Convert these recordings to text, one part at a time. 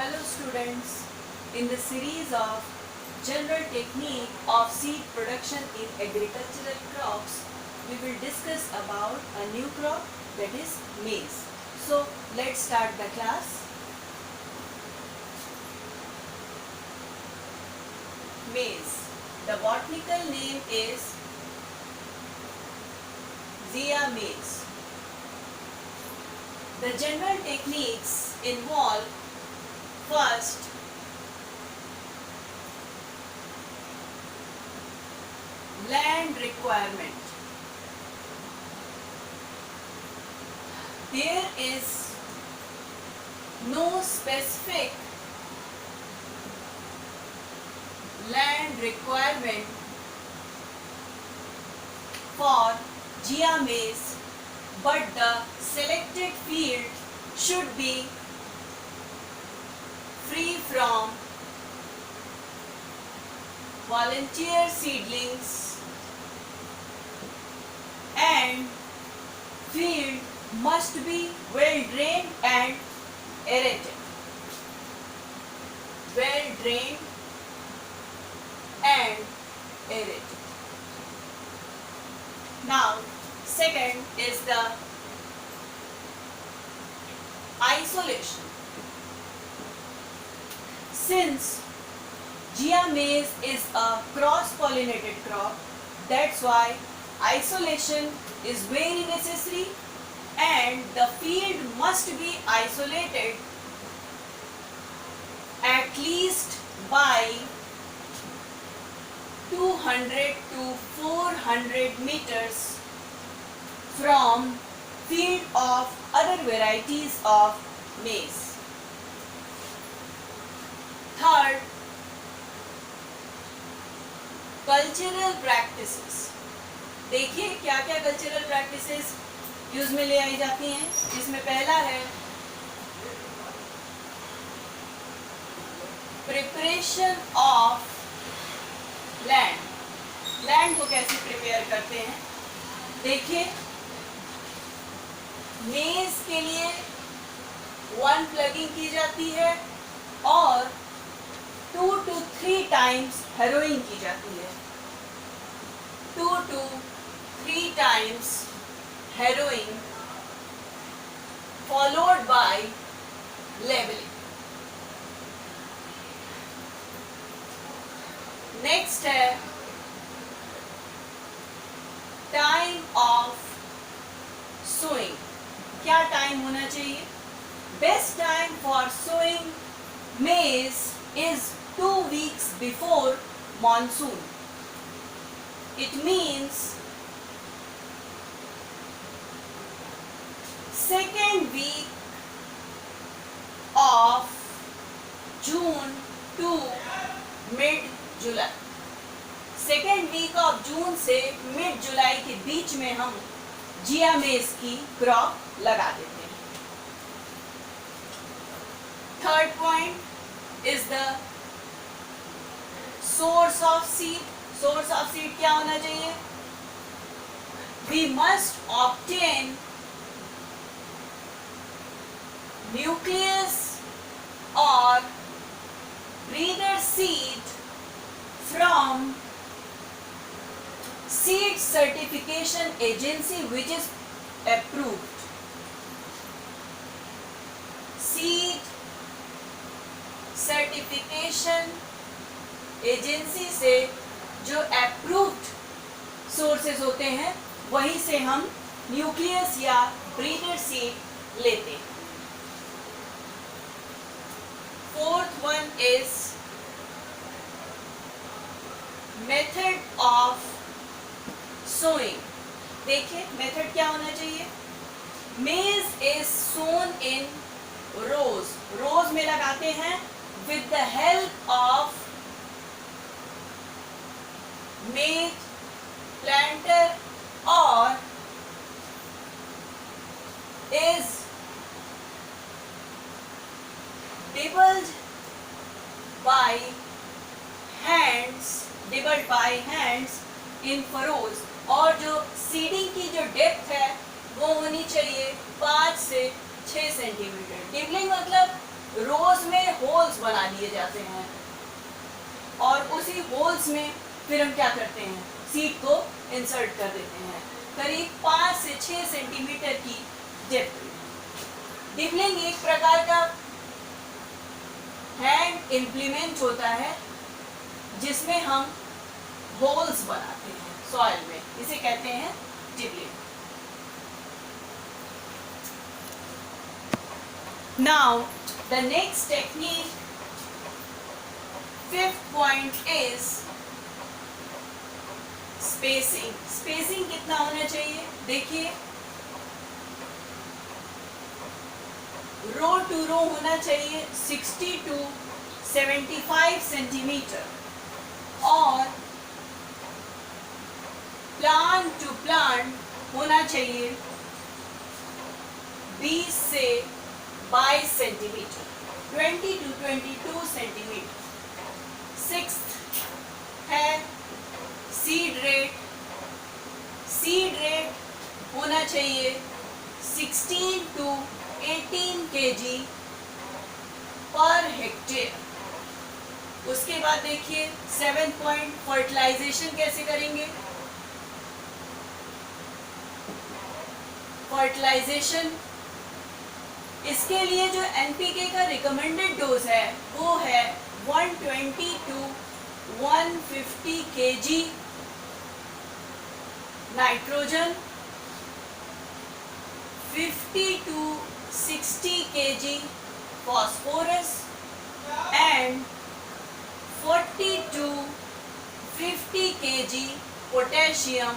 Hello students, in the series of general technique of seed production in agricultural crops, we will discuss about a new crop, that is maize. So let's start the class. Maize. The botanical name is Zea mays. The general techniques involve first land requirement. There is no specific land requirement for Zea mays, but the selected field should be free from volunteer seedlings and field must be well drained and aerated. Well drained and aerated. Now, second is the isolation. Since Zea mays is a cross-pollinated crop, that's why isolation is very necessary, and the field must be isolated at least by 200 to 400 meters from field of other varieties of maize. Third, cultural practices. देखिए क्या क्या cultural practices use में ले आई जाती हैं. जिसमें पहला है प्रिपरेशन ऑफ लैंड. लैंड को कैसे प्रिपेयर करते हैं. देखिए मेज के लिए 1 प्लगिंग की जाती है और 2 to 3 times harrowing की जाती है. 2 to 3 times harrowing followed by leveling. Next है टाइम ऑफ sowing. क्या टाइम होना चाहिए. Best time for sowing maize is 2 weeks before monsoon. It means second week of June to mid July. Second week of June से mid जुलाई के बीच में हम Zea mays की crop लगा देते हैं. Third point is the source of seed. Source of seed क्या होना चाहिए. वी मस्ट ऑब्टेन न्यूक्लियस और breeder seed from seed certification agency which is approved. Seed certification agency से जो approved sources होते हैं वहीं से हम न्यूक्लियस या ब्रीडर सीड लेते हैं. Fourth one is method of sowing. देखिए मेथड क्या होना चाहिए. मेज इज सोन इन रोज. रोज में लगाते हैं विद द हेल्प ऑफ मेज प्लांटर और is dibbled by hands in furrows. और जो सीडिंग की जो डेप्थ है वो होनी चाहिए 5 से 6 सेंटीमीटर. डिबलिंग मतलब रोज में होल्स बना लिए जाते हैं और उसी होल्स में फिर हम क्या करते हैं, सीड को इंसर्ट कर देते हैं करीब 5 से 6 सेंटीमीटर की डेप्थ में। डिपलिंग एक प्रकार का हैंड इम्प्लीमेंट होता है जिसमें हम होल्स बनाते हैं सॉइल में, इसे कहते हैं dibbling. Now the next technique, fifth point is spacing. Spacing कितना होना चाहिए, देखिए रो टू रो होना चाहिए 60 to 75 सेंटीमीटर और प्लांट टू प्लांट होना चाहिए 20 से 22 सेंटीमीटर, 20 to 22 सेंटीमीटर। सिक्स्थ है सीड रेट। सीड रेट होना चाहिए 16 to 18 kg पर हेक्टेयर। उसके बाद देखिए 7 पॉइंट फर्टिलाइजेशन कैसे करेंगे। फर्टिलाइजेशन, इसके लिए जो एनपीके का रिकमेंडेड डोज है वो है 120 to 150 kg nitrogen, 50 to 60 kg phosphorus and 40 to 50 kg potassium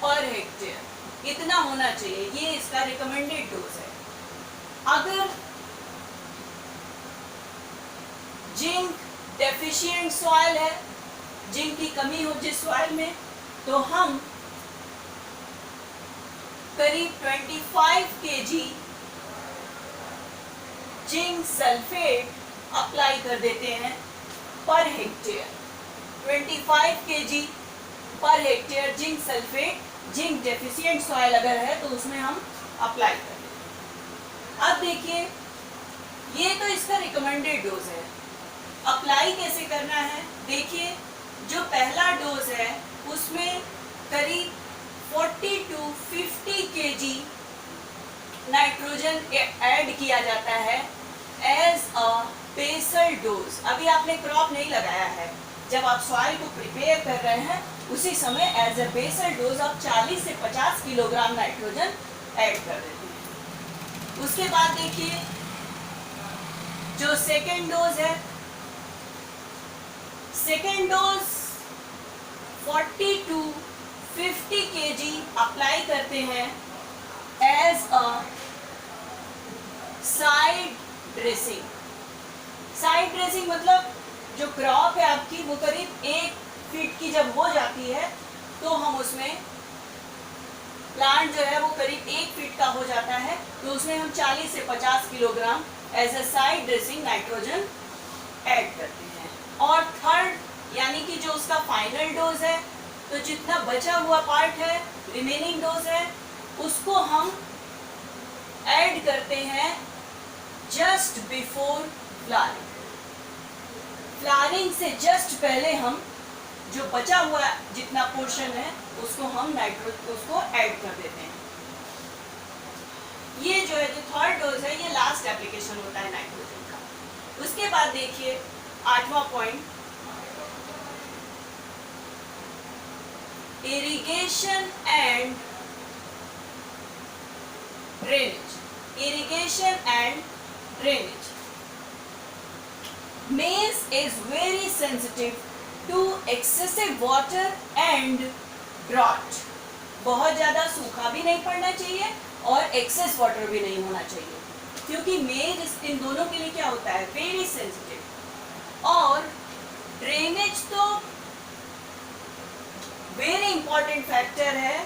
per hectare. इतना होना चाहिए, ये इसका रिकमेंडेड डोज है। अगर जिंक डेफिशिएंट सॉइल है, जिंक की कमी हो जिस सॉइल में, तो हम करीब 25 kg जिंक सल्फेट अप्लाई कर देते हैं per hectare. 25 kg per hectare zinc sulphate, zinc deficient soil अगर है तो उसमें हम अप्लाई कर देते हैं। अब देखिए ये तो इसका रिकमेंडेड डोज है। अप्लाई कैसे करना है, देखिए जो पहला डोज है उसमें करीब 40 to 50 kg नाइट्रोजन ऐड किया जाता है एज अ बेसल डोज। अभी आपने क्रॉप नहीं लगाया है, जब आप सॉइल को प्रिपेयर कर रहे हैं उसी समय एज अ बेसल डोज आप 40 से 50 किलोग्राम नाइट्रोजन ऐड कर देते हैं। उसके बाद देखिए जो सेकेंड डोज है, second dose 40 to 50 kg apply करते हैं as a side dressing. Side dressing मतलब जो क्रॉप है आपकी वो करीब 1 फीट की जब हो जाती है तो हम उसमें, प्लांट जो है वो करीब 1 फीट का हो जाता है तो उसमें हम 40 से 50 kilogram as a side dressing nitrogen add करते हैं। और थर्ड यानी कि जो उसका फाइनल डोज है, तो जितना बचा हुआ पार्ट है, रिमेनिंग डोज है, उसको हम ऐड करते हैं जस्ट बिफोर फ्लावरिंग। फ्लावरिंग से जस्ट पहले हम जो बचा हुआ जितना पोर्शन है उसको हम उसको ऐड कर देते हैं। ये जो है जो थर्ड डोज है ये लास्ट एप्लीकेशन होता है नाइट्रोजन का। उसके बाद देखिए 8वां point, irrigation and drainage. Irrigation and drainage. Maize is very sensitive to excessive water and drought. बहुत ज़्यादा सूखा भी नहीं पड़ना चाहिए और एक्सेस वाटर भी नहीं होना चाहिए, क्योंकि मेज इन दोनों के लिए क्या होता है, वेरी सेंसिटिव। और ड्रेनेज तो वेरी इंपॉर्टेंट फैक्टर है।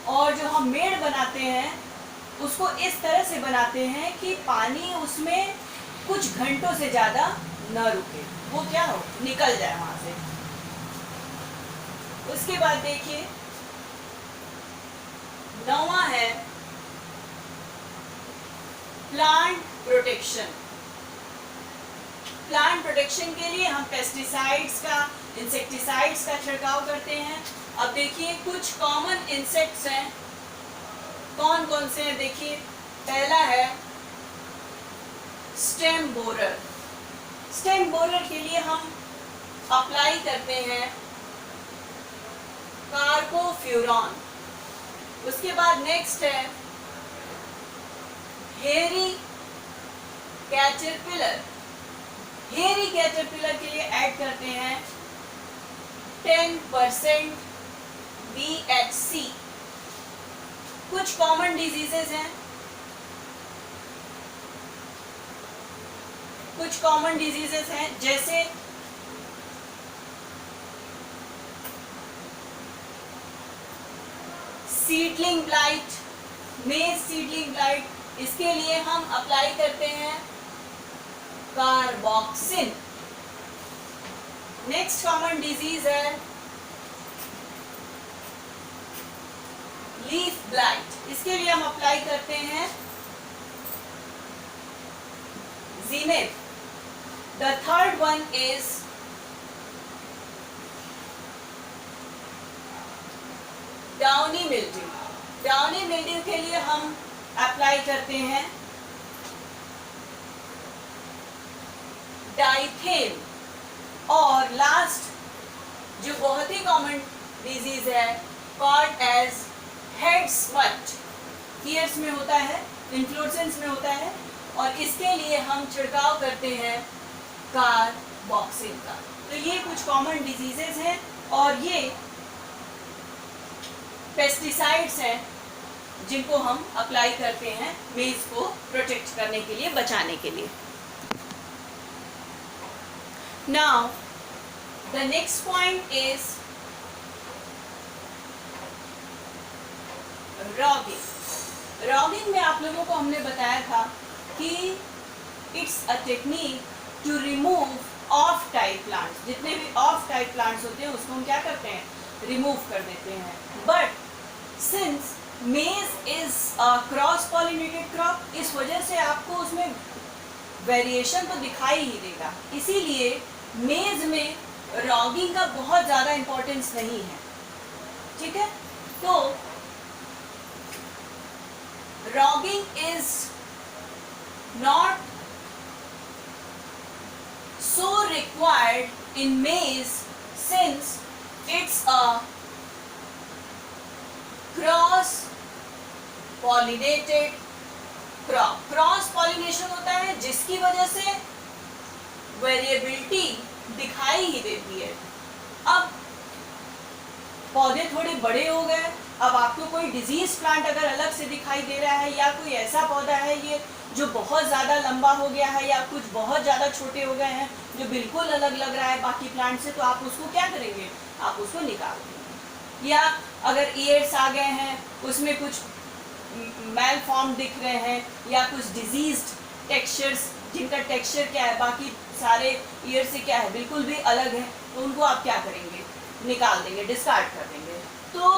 और जो हम मेड़ बनाते हैं उसको इस तरह से बनाते हैं कि पानी उसमें कुछ घंटों से ज़्यादा न रुके, वो क्या हो, निकल जाए वहां से। उसके बाद देखिए 9वां है प्लांट प्रोटेक्शन। प्लांट प्रोटेक्शन के लिए हम पेस्टिसाइड्स का, इंसेक्टिसाइड्स का छिड़काव करते हैं। अब देखिए कुछ कॉमन इंसेक्ट्स हैं, कौन कौन से हैं देखिए। पहला है स्टेम बोरर। स्टेम बोरर के लिए हम अप्लाई करते हैं कार्बोफ्यूरॉन। उसके बाद नेक्स्ट है हेयरी कैटरपिलर। हेयरी कैटरपिलर के लिए ऐड करते हैं 10% BHC। कुछ कॉमन डिजीजेस हैं, कुछ कॉमन डिजीजेस हैं जैसे seedling blight, maize seedling blight. इसके लिए हम अप्लाई करते हैं कार्बोक्सिन। नेक्स्ट कॉमन डिजीज है लीफ ब्लाइट। इसके लिए हम अप्लाई करते हैं zineb. The third one is downy mildew. Downy mildew के लिए हम अप्लाई करते हैं डाइथेन। और लास्ट जो बहुत ही कॉमन डिजीज है called as head smut, ears में होता है, इन्फ्लोरेसेंस में होता है, और इसके लिए हम छिड़काव करते हैं कार्बोक्सिन का। तो ये कुछ कॉमन डिजीजेस हैं और ये पेस्टिसाइड्स हैं जिनको हम अप्लाई करते हैं मेज को प्रोटेक्ट करने के लिए, बचाने के लिए। Now the next point is roguing. Roguing में आप लोगों को हमने बताया था कि it's a technique to remove off type plants. जितने भी ऑफ टाइप प्लांट्स होते हैं उसको हम क्या करते हैं, रिमूव कर देते हैं। बट सिंस मेज is a cross pollinated crop, इस वजह से आपको उसमें वेरिएशन तो दिखाई ही देगा, इसीलिए मेज में रॉगिंग का बहुत ज़्यादा इम्पोर्टेंस नहीं है। ठीक है, तो ragging is not so required in maize since it's a cross pollinated crop। Cross pollination होता है जिसकी वजह से वेरिएबिलिटी दिखाई ही देती है। अब पौधे थोड़े बड़े हो गए, अब आपको कोई डिजीज प्लांट अगर अलग से दिखाई दे रहा है या कोई ऐसा पौधा है ये जो बहुत ज़्यादा लंबा हो गया है या कुछ बहुत ज़्यादा छोटे हो गए हैं जो बिल्कुल अलग लग रहा है बाकी प्लांट से, तो आप उसको क्या करेंगे, आप उसको निकाल देंगे। या अगर ईयर्स आ गए हैं उसमें कुछ मेल फॉर्म दिख रहे हैं या कुछ डिजीज्ड टेक्सचर्स जिनका टेक्सचर क्या है बाकी सारे ईयर से क्या है बिल्कुल भी अलग है, तो उनको आप क्या करेंगे, निकाल देंगे, डिस्कार्ड कर देंगे। तो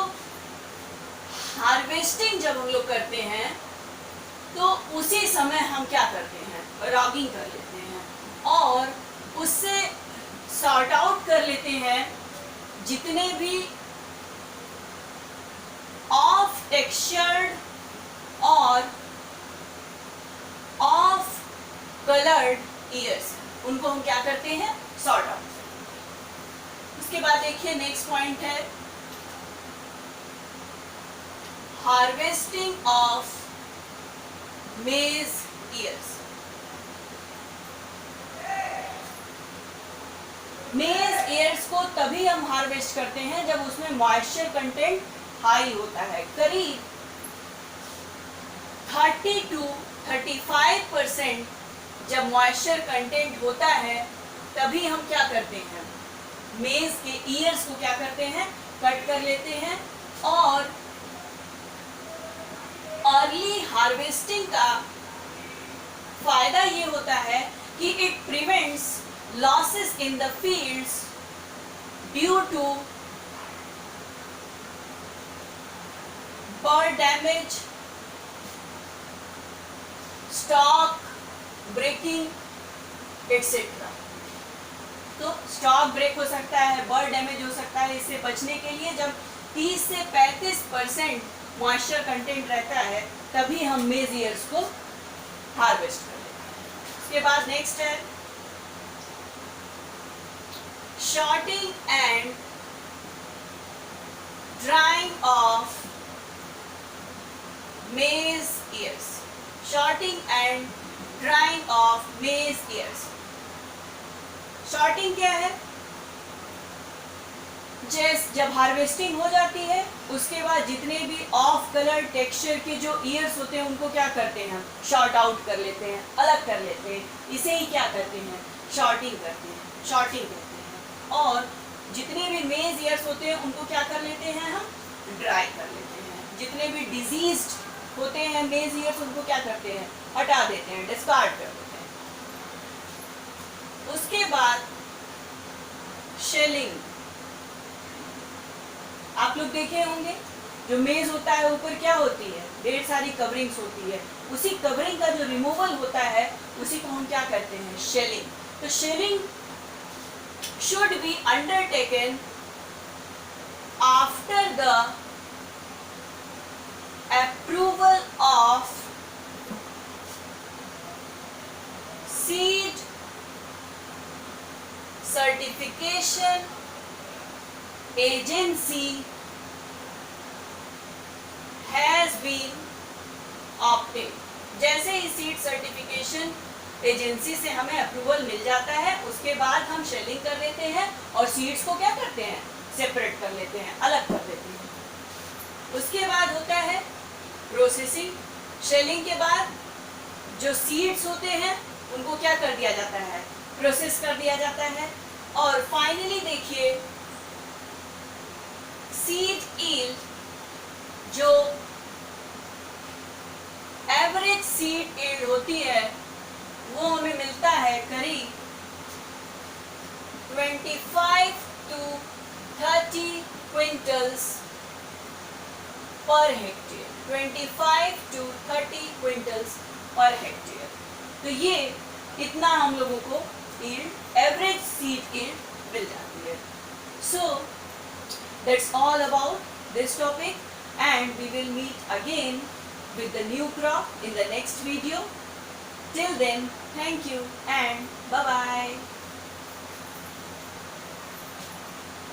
हार्वेस्टिंग जब हम लोग करते हैं तो उसी समय हम क्या करते हैं, रॉगिंग कर लेते हैं और उससे सॉर्ट आउट कर लेते हैं जितने भी ऑफ टेक्सचर्ड और ऑफ कलर्ड ईयर्स, उनको हम क्या करते हैं, सॉर्ट आउट। उसके बाद देखिए नेक्स्ट पॉइंट है हार्वेस्टिंग ऑफ मेज ईयर्स। मेज ईयर्स को तभी हम हार्वेस्ट करते हैं जब उसमें मॉइस्चर कंटेंट हाई होता है। करीब 30 to 35% जब मॉइस्चर कंटेंट होता है तभी हम क्या करते हैं, मेज के ईयर्स को क्या करते हैं, कट कर लेते हैं। और अर्ली हार्वेस्टिंग का फायदा ये होता है कि it prevents losses in the fields due to bird damage, stalk breaking etcetera. तो स्टॉक ब्रेक हो सकता है, बर्ड डैमेज हो सकता है। इससे बचने के लिए जब 30 से 35% मॉइस्चर कंटेंट रहता है तभी हम मेज ईयर्स को हार्वेस्ट कर लेते हैं। उसके बाद नेक्स्ट है sorting and drying of maize ears. Sorting and drying of maize ears. Sorting क्या है? जब हार्वेस्टिंग हो जाती है उसके बाद जितने भी ऑफ कलर टेक्सचर के जो ईयर्स होते हैं उनको क्या करते हैं हम? शॉर्ट आउट कर लेते हैं, अलग कर लेते हैं। इसे ही क्या करते हैं? शॉर्टिंग करते हैं, शॉर्टिंग करते हैं। और जितने भी मेज ईयर्स होते हैं उनको क्या कर लेते हैं हम? ड्राई कर लेते हैं। जितने भी डिजीज्ड होते हैं मेज ईयर्स उनको क्या करते हैं? हटा देते हैं, डिस्कार्ड कर देते हैं। उसके बाद शेलिंग। आप लोग देखे होंगे जो मेज होता है ऊपर क्या होती है? ढेर सारी कवरिंग्स होती है। उसी कवरिंग का जो रिमूवल होता है उसी को हम क्या करते हैं? शेलिंग। तो shelling should be undertaken after the approval of seed certification agency has been obtained। जैसे ही सीड सर्टिफिकेशन एजेंसी से हमें अप्रूवल मिल जाता है उसके बाद हम शेलिंग कर लेते हैं और सीड्स को क्या करते हैं? सेपरेट कर लेते हैं, अलग कर देते हैं। उसके बाद होता है प्रोसेसिंग। शेलिंग के बाद जो सीड्स होते हैं उनको क्या कर दिया जाता है? प्रोसेस कर दिया जाता है। और फाइनली देखिए सीड यील्ड, जो एवरेज सीड यील्ड होती है वो हमें मिलता है करीब 25 to 30 quintals per hectare. 25 to 30 quintals per hectare. तो ये इतना हम लोगों को यील्ड, एवरेज सीड यील्ड मिल जाती है। So that's all about this topic and we will meet again with the new crop in the next video. Till then, thank you and bye bye.